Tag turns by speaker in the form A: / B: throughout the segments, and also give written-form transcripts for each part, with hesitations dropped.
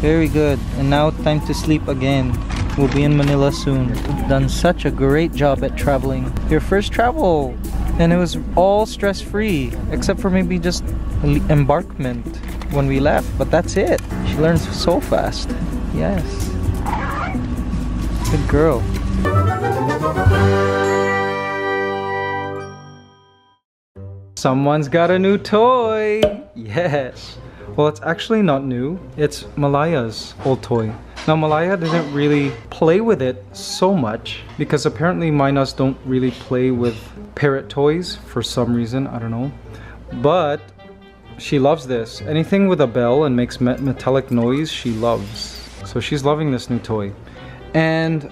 A: Very good. And now time to sleep again. We'll be in Manila soon. Done such a great job at traveling. Your first travel. And it was all stress-free. Except for maybe just embarkment when we left. But that's it. She learns so fast. Yes. Good girl. Someone's got a new toy! Yes! Well, it's actually not new. It's Malaya's old toy. Now, Malaya didn't really play with it so much because apparently mynas don't really play with parrot toys for some reason. I don't know. But she loves this. Anything with a bell and makes metallic noise, she loves. So she's loving this new toy. And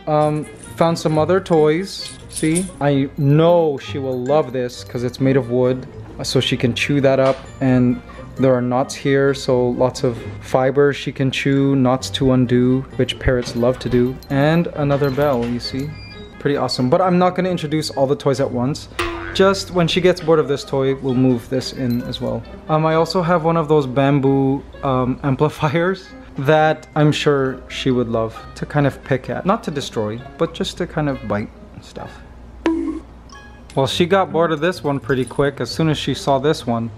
A: found some other toys. See? I know she will love this because it's made of wood. So she can chew that up, and there are knots here, so lots of fiber she can chew, knots to undo, which parrots love to do. And another bell, you see? Pretty awesome. But I'm not going to introduce all the toys at once. Just when she gets bored of this toy, we'll move this in as well. I also have one of those bamboo amplifiers that I'm sure she would love to kind of pick at. Not to destroy, but just to kind of bite and stuff. Well, she got bored of this one pretty quick as soon as she saw this one.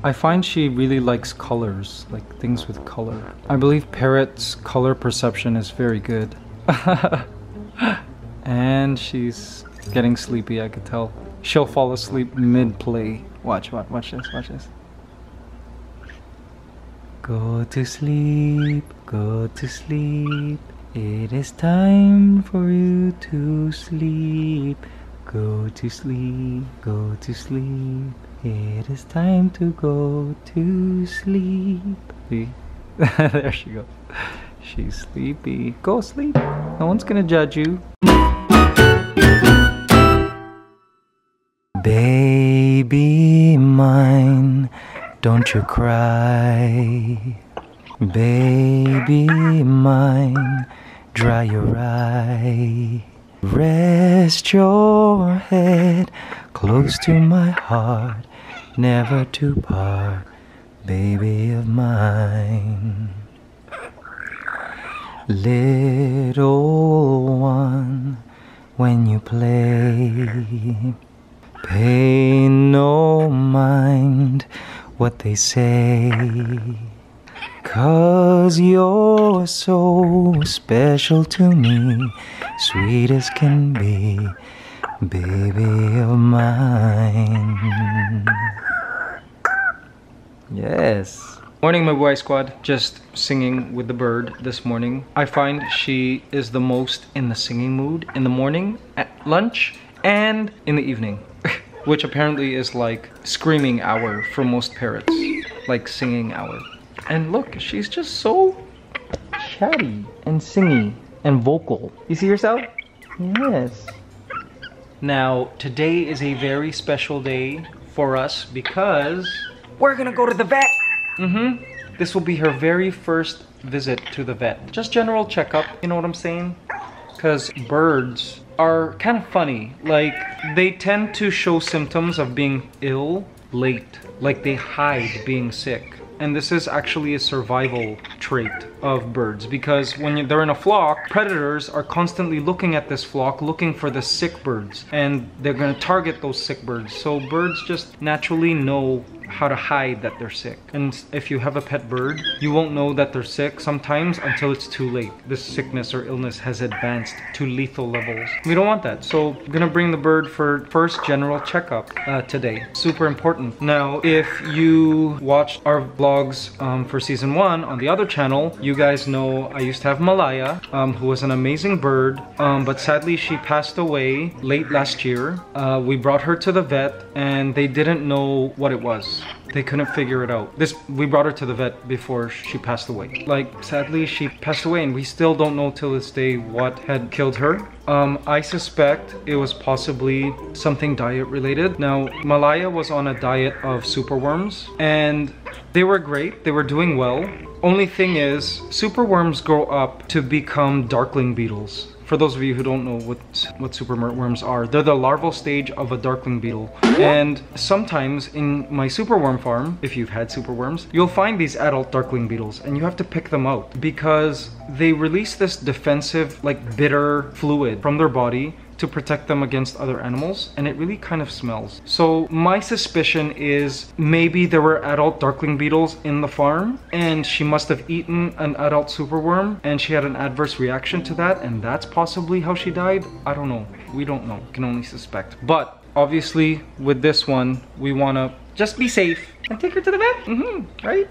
A: I find she really likes colors, like things with color. I believe parrots' color perception is very good. And she's getting sleepy, I could tell. She'll fall asleep mid-play. Watch this, watch this. Go to sleep, go to sleep. It is time for you to sleep. Go to sleep, go to sleep. It is time to go to sleep. See? There she goes. She's sleepy. Go sleep. No one's gonna judge you. Baby mine, don't you cry. Baby mine, dry your eye. Rest your head close to my heart, never to part, baby of mine. Little one, when you play, pay no mind what they say, 'cause you're so special to me, sweet as can be, baby of mine. Yes. Morning, my boy squad. Just singing with the bird this morning. I find she is the most in the singing mood in the morning, at lunch, and in the evening. Which apparently is like screaming hour for most parrots. Like singing hour. And look, she's just so chatty and singy and vocal. You see yourself? Yes. Now, today is a very special day for us because we're gonna go to the vet. This will be her very first visit to the vet. Just general checkup, you know what I'm saying? Because birds are kind of funny. Like, they tend to show symptoms of being ill late. Like, they hide being sick. And this is actually a survival trait of birds, because when they're in a flock, predators are constantly looking at this flock, looking for the sick birds, and they're going to target those sick birds. So birds just naturally know how to hide that they're sick. And if you have a pet bird, you won't know that they're sick sometimes until it's too late. This sickness or illness has advanced to lethal levels. We don't want that. So I'm gonna bring the bird for first general checkup today. Super important. Now, if you watched our vlogs for season 1 on the other channel, you guys know I used to have Malaya, who was an amazing bird, but sadly she passed away late last year. We brought her to the vet and they didn't know what it was. They couldn't figure it out. We brought her to the vet before she passed away. Like, sadly, she passed away and we still don't know till this day what had killed her. I suspect it was possibly something diet related. Now, Malaya was on a diet of superworms and they were great. They were doing well. Only thing is, superworms grow up to become darkling beetles for those of you who don't know what superworms are, they're the larval stage of a darkling beetle. And sometimes in my superworm farm, if you've had superworms, you'll find these adult darkling beetles and you have to pick them out because they release this defensive, like bitter fluid from their body to protect them against other animals, and it really kind of smells. So my suspicion is maybe there were adult darkling beetles in the farm and she must have eaten an adult superworm and she had an adverse reaction to that, and that's possibly how she died. I don't know. We don't know. Can only suspect. But obviously with this one, we want to just be safe and take her to the vet. Right?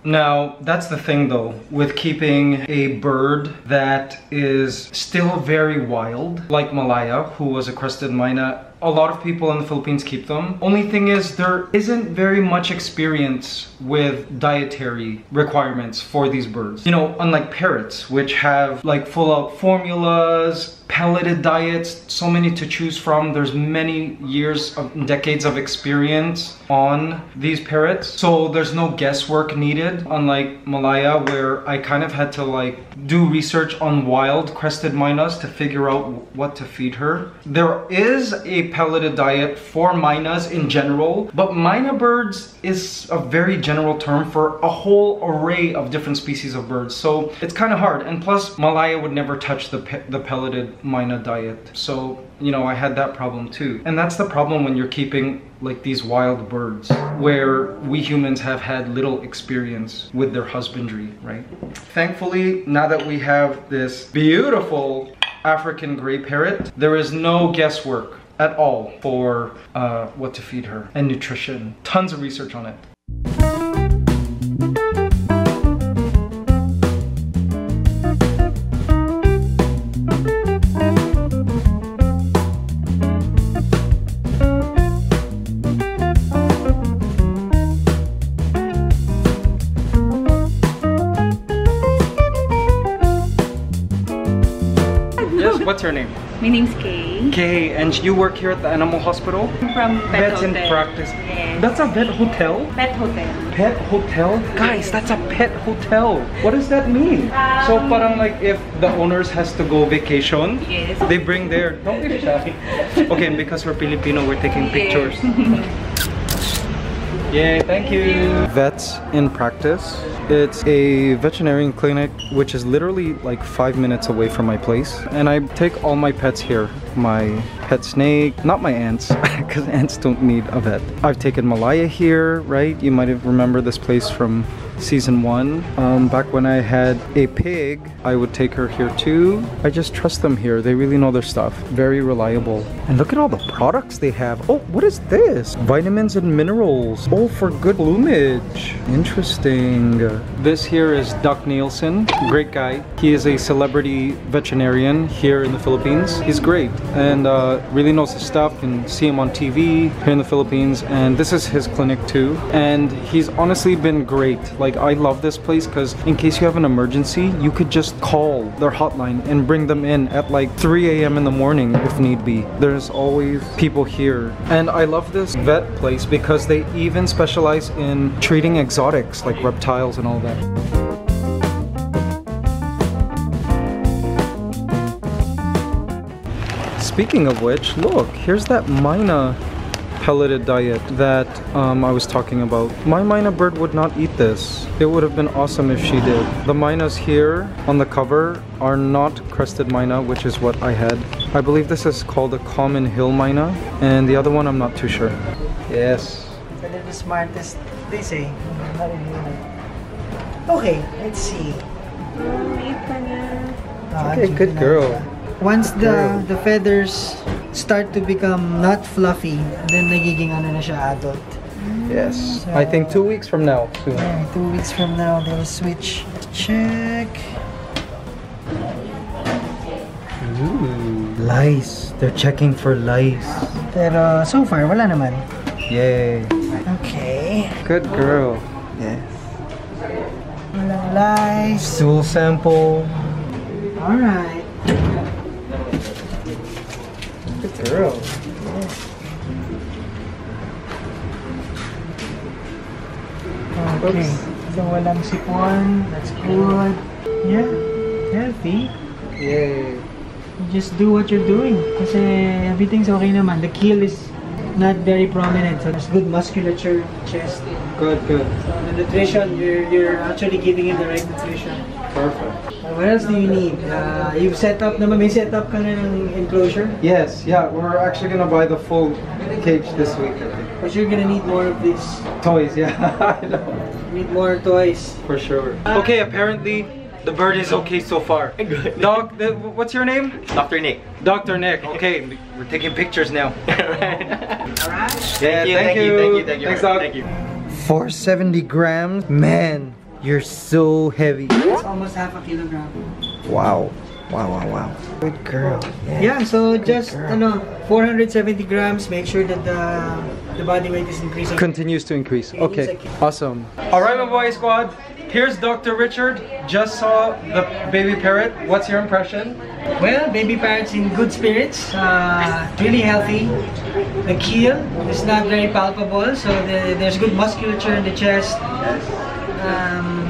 A: Now, that's the thing though, with keeping a bird that is still very wild, like Malaya, who was a crested myna. A lot of people in the Philippines keep them. Only thing is, there isn't very much experience with dietary requirements for these birds. You know, unlike parrots, which have like full out formulas, pelleted diets, so many to choose from. There's many years of decades of experience on these parrots. So there's no guesswork needed, unlike Malaya, where I kind of had to like do research on wild crested mynas to figure out what to feed her. There is a pelleted diet for mynas in general, but myna birds is a very general term for a whole array of different species of birds. So it's kind of hard. And plus, Malaya would never touch the pelleted myna diet. So, you know, I had that problem too. And that's the problem when you're keeping like these wild birds, where we humans have had little experience with their husbandry, right? Thankfully, now that we have this beautiful African gray parrot, there is no guesswork at all for what to feed her and nutrition. Tons of research on it. What's her name?
B: My name's Kay.
A: Kay, and you work here at the animal hospital?
B: I'm from Pet
A: Vets
B: Hotel.
A: in Practice.
B: Yes.
A: That's a vet hotel?
B: Pet Hotel.
A: Pet hotel? Guys, that's a pet hotel. What does that mean? So parang like if the owners has to go vacation,
B: Yes.
A: they bring their... Don't be shy. Okay, and because we're Filipino, we're taking pictures. Yay, thank you. Vets in Practice. It's a veterinarian clinic which is literally like 5 minutes away from my place. And I take all my pets here. My pet snake, not my ants, because ants don't need a vet. I've taken Malaya here, right? You might have remembered this place from season 1. Back when I had a pig, I would take her here too. I just trust them here. They really know their stuff. Very reliable. And look at all the products they have. Oh, what is this? Vitamins and minerals. Oh, for good plumage. Interesting. This here is Doc Nielsen. Great guy. He is a celebrity veterinarian here in the Philippines. He's great and really knows his stuff. You can see him on TV here in the Philippines. And this is his clinic too. And he's honestly been great. Like, I love this place because in case you have an emergency, you could just call their hotline and bring them in at like 3 a.m. in the morning if need be. There's always people here. And I love this vet place because they even specialize in treating exotics like reptiles and all that. Speaking of which, look, here's that myna pelleted diet that I was talking about. My myna bird would not eat this. It would have been awesome if she did. The mynas here on the cover are not crested myna, which is what I had. I believe this is called a common hill myna, and the other one I'm not too sure. Yes.
C: They're the smartest, they say. Okay, let's see.
A: Okay, good girl.
C: Once the feathers start to become not fluffy, then nagiging ano na siya, adult.
A: Yes.
C: So,
A: I think 2 weeks from now soon.
C: Yeah, 2 weeks from now they'll switch. Check.
A: Ooh, lice. They're checking for lice.
C: Pero so far wala naman.
A: Yay.
C: Okay.
A: Good girl. Yes.
C: Walang lice.
A: Stool sample.
C: All right.
A: Good girl.
C: Okay. So walang sipon. That's good. Yeah. Healthy.
A: Yay.
C: just do what you're doing. Kasi everything's okay naman. The keel is not very prominent, so there's good musculature, chest.
A: Good, good.
C: So the nutrition, you're actually giving it the right nutrition.
A: Perfect.
C: What else do you need? You've set up naman, may set up ka na ng enclosure?
A: Yes, yeah, we're actually gonna buy the full cage this week, I think.
C: But you're gonna need more of these.
A: Toys, yeah, I know.
C: You need more toys.
A: For sure. Okay, apparently the bird is okay so far.
D: Good.
A: Doc, what's your name?
D: Dr. Nick.
A: Dr. Nick. Okay, we're taking pictures now.
D: Right.
C: Alright?
A: Yeah,
D: Thank you.
A: Thanks, Doc.
D: Thank you.
A: 470 grams? Man, you're so heavy.
C: It's almost half a kilogram.
A: Wow. Wow. Good girl.
C: Yeah, so just
A: girl.
C: 470 grams. Make sure that the body weight is increasing.
A: Continues to increase. Okay,
C: Okay.
A: awesome. All right, my boy squad. Here's Dr. Richard. Just saw the baby parrot. What's your impression?
C: Well, baby parrot's in good spirits. Really healthy. The keel is not very palpable, so there's good musculature in the chest.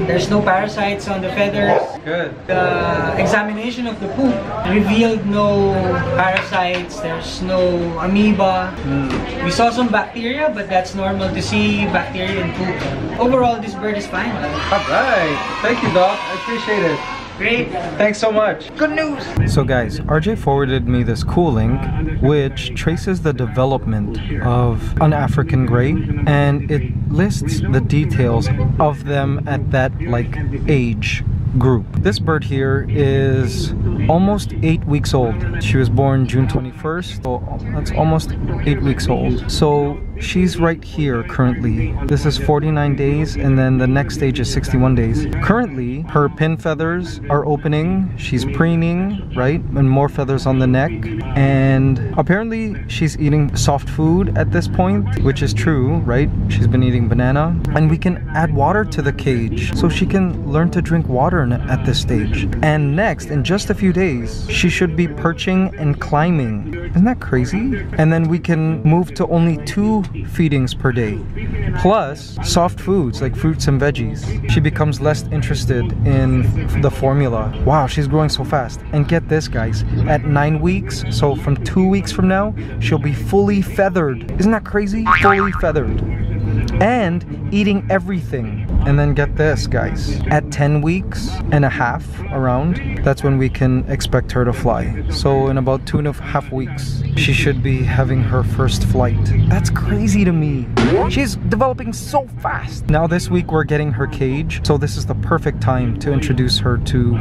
C: There's no parasites on the feathers.
A: Good.
C: The examination of the poop revealed no parasites, there's no amoeba. We saw some bacteria, but that's normal to see bacteria in poop. Overall, this bird is fine.
A: All right. Thank you, Doc. I appreciate it.
C: Great.
A: Thanks so much. Good news. So guys, RJ forwarded me this cool link which traces the development of an African gray, and it lists the details of them at that like age group. This bird here is almost 8 weeks old. She was born June 21st, so that's almost 8 weeks old. So she's right here currently. This is 49 days, and then the next stage is 61 days. Currently, her pin feathers are opening. She's preening, right? And more feathers on the neck. And apparently, she's eating soft food at this point, which is true, right? She's been eating banana. And we can add water to the cage so she can learn to drink water at this stage. And next, in just a few days, she should be perching and climbing. Isn't that crazy? And then we can move to only 2 feedings per day, plus soft foods like fruits and veggies. She becomes less interested in the formula. Wow, she's growing so fast. And get this, guys, at 9 weeks, so from 2 weeks from now, she'll be fully feathered. Isn't that crazy? Fully feathered. And eating everything. And then get this, guys, at 10 weeks and a half around, that's when we can expect her to fly. So in about 2.5 weeks, she should be having her first flight. That's crazy to me. She's developing so fast. Now this week we're getting her cage, so this is the perfect time to introduce her to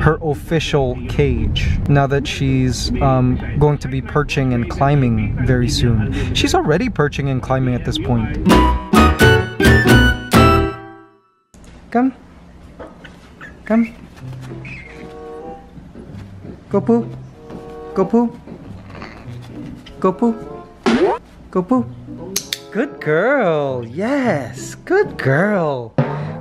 A: her official cage, now that she's going to be perching and climbing very soon. She's already perching and climbing at this point. Come. Come. Go poo. Go poo. Go poo. Go poo. Good girl. Yes. Good girl.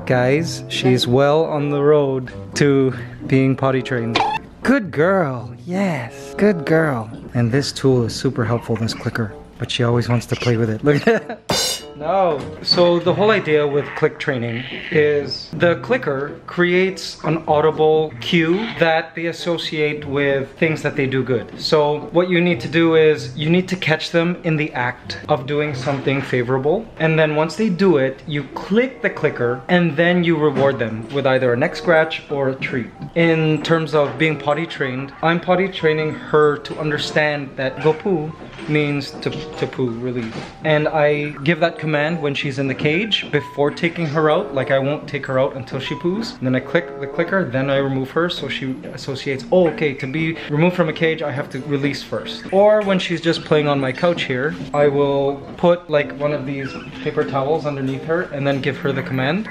A: Guys, she's well on the road to being potty trained. Good girl. Yes. Good girl. And this tool is super helpful, this clicker. But she always wants to play with it. Look at that. No. So the whole idea with click training is the clicker creates an audible cue that they associate with things that they do good. So what you need to do is you need to catch them in the act of doing something favorable. And then once they do it, you click the clicker and then you reward them with either a neck scratch or a treat. In terms of being potty trained, I'm potty training her to understand that go poo means to poo, really. And I give that command when she's in the cage before taking her out. Like, I won't take her out until she poos. And then I click the clicker, then I remove her, so she associates, oh, okay, to be removed from a cage, I have to release first. Or when she's just playing on my couch here, I will put like one of these paper towels underneath her and then give her the command.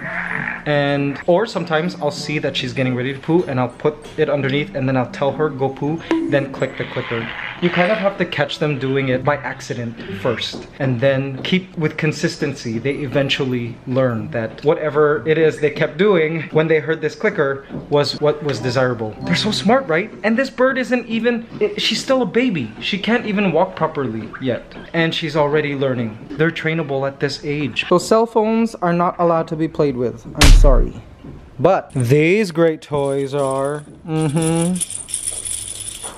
A: And or sometimes I'll see that she's getting ready to poo and I'll put it underneath and then I'll tell her go poo, then click the clicker. You kind of have to catch them doing it by accident first and then keep with consistency. They eventually learn that whatever it is they kept doing when they heard this clicker was what was desirable. They're so smart, right? And this bird isn't even, she's still a baby. She can't even walk properly yet. And she's already learning. They're trainable at this age. So cell phones are not allowed to be played with. I'm sorry. But these great toys are.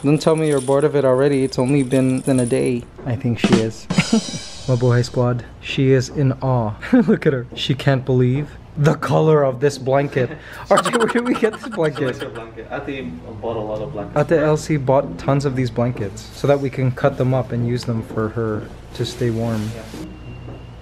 A: Don't tell me you're bored of it already. It's only been a day. I think she is. Mabuhay squad. She is in awe. Look at her. She can't believe the color of this blanket. RJ, where did we get this blanket?
D: Ate bought a lot of blankets.
A: Ate Ellsie bought tons of these blankets so that we can cut them up and use them for her to stay warm. Yeah.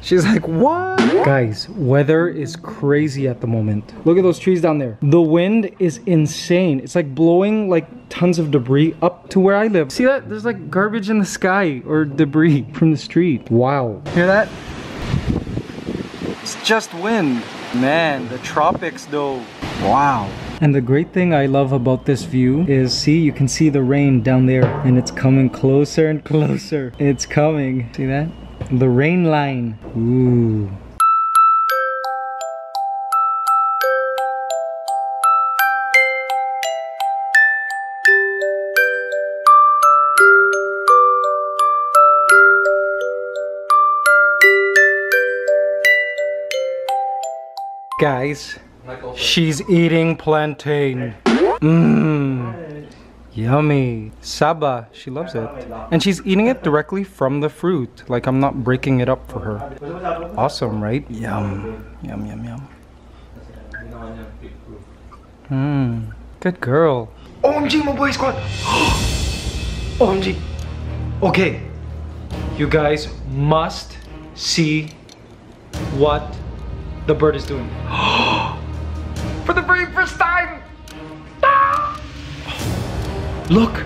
A: She's like, what? Guys, weather is crazy at the moment. Look at those trees down there. The wind is insane. It's like blowing like tons of debris up to where I live. See that? There's like garbage in the sky or debris from the street. Wow. Hear that? It's just wind. Man, the tropics though. Wow. And the great thing I love about this view is, see, you can see the rain down there and it's coming closer and closer. It's coming. See that? The rain line. Ooh. Guys, she's eating plantain. Mmm. Yummy. Saba, she loves it. And she's eating it directly from the fruit. Like I'm not breaking it up for her. Awesome, right? Yum. Yum, yum, yum. Mmm. Good girl. OMG, my boy squad. OMG. Okay. You guys must see what the bird is doing. For the very first time. Look,